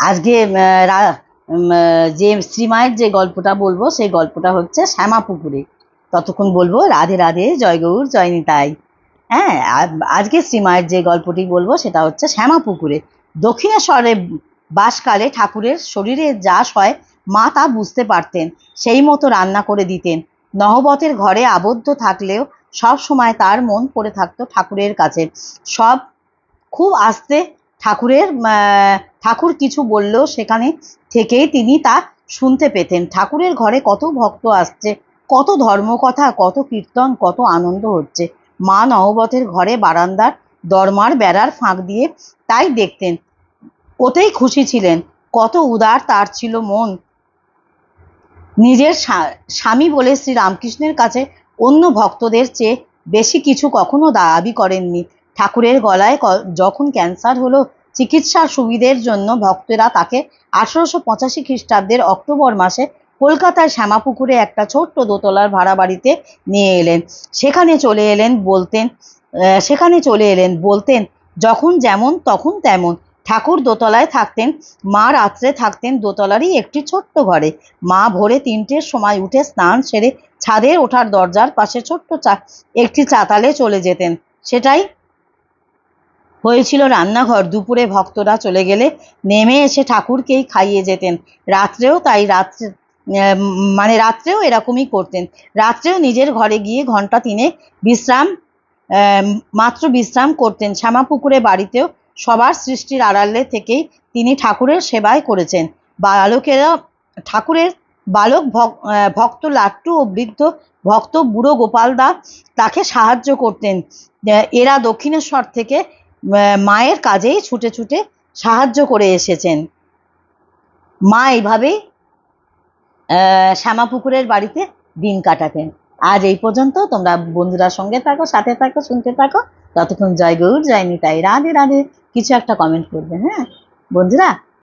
আজকে যে শ্রীমায়ের যে গল্পটা বলবো সেই গল্পটা হচ্ছে শ্যামাপুকুরে। ততক্ষণ বলবো রাধে রাধে, জয় গৌর, জয় নিতাই। হ্যাঁ, আজকে শ্রীমায়ের যে গল্পটি বলবো সেটা হচ্ছে শ্যামাপুকুরে। দক্ষিণেশ্বরে বাসকালে ঠাকুরের শরীরে যা হয় মা তা বুঝতে পারতেন, সেই মতো রান্না করে দিতেন। নহবতের ঘরে আবদ্ধ থাকলেও সব সময় তার মন পড়ে থাকতো ঠাকুরের কাছে। সব খুব আস্তে ঠাকুর কিছু বললেও সেখানে থেকেই তিনি তা শুনতে পেতেন। ঠাকুরের ঘরে কত ভক্ত আসছে, কত ধর্মকথা, কত কীর্তন, কত আনন্দ হচ্ছে। মা নহবতের ঘরে বারান্দার দরমার বেড়ার ফাঁক দিয়ে তাই দেখতেন, ওতেই খুশি ছিলেন। কত উদার তার ছিল মন। নিজের স্বামী বলে শ্রী রামকৃষ্ণের কাছে অন্য ভক্তদের চেয়ে বেশি কিছু কখনো দাবি করেননি। ঠাকুরের গলায় যখন ক্যান্সার হলো, চিকিৎসার সুবিধের জন্য ভক্তেরা তাকে 1885 খ্রিস্টাব্দের অক্টোবর মাসে কলকাতায় শ্যামাপুকুরে একটা ছোট্ট দোতলার ভাড়া বাড়িতে নিয়ে এলেন। সেখানে চলে এলেন বলতেন যখন যেমন তখন তেমন। ঠাকুর দোতলায় থাকতেন, মা রাত্রে থাকতেন দোতলারই একটি ছোট্ট ঘরে। মা ভোরে 3টের সময় উঠে স্নান সেরে ছাদে ওঠার দরজার পাশে ছোট্ট একটি চাতালে চলে যেতেন। সেটাই হয়েছিল রান্নাঘর। দুপুরে ভক্তরা চলে গেলে নেমে এসে ঠাকুরকেই খাইয়ে যেতেন। রাত্রেও তাই, রাত্রেও এরকমই করতেন। রাত্রেও নিজের ঘরে গিয়ে ঘন্টা 3 মাত্র বিশ্রাম করতেন। শ্যামাপুকুরে বাড়িতেও সবার সৃষ্টির আড়ালে থেকেই তিনি ঠাকুরের সেবায় করেছেন। ঠাকুরের বালক ভক্ত লাট্টু ও বৃদ্ধ ভক্ত বুড়ো গোপালদা তাকে সাহায্য করতেন। এরা দক্ষিণেশ্বর থেকে মায়ের কাজেই ছুটে ছুটে সাহায্য করে এসেছেন। মা এইভাবেই শ্যামাপুকুরের বাড়িতে দিন কাটাতেন। আজ এই পর্যন্ত। তোমরা বন্ধুরা সঙ্গে থাকো, সাথে থাকো, শুনতে থাকো। ততক্ষণ জয় গৌর, জয় নিতাই, রাধে রাধে। কিছু একটা কমেন্ট করবে, হ্যাঁ বন্ধুরা।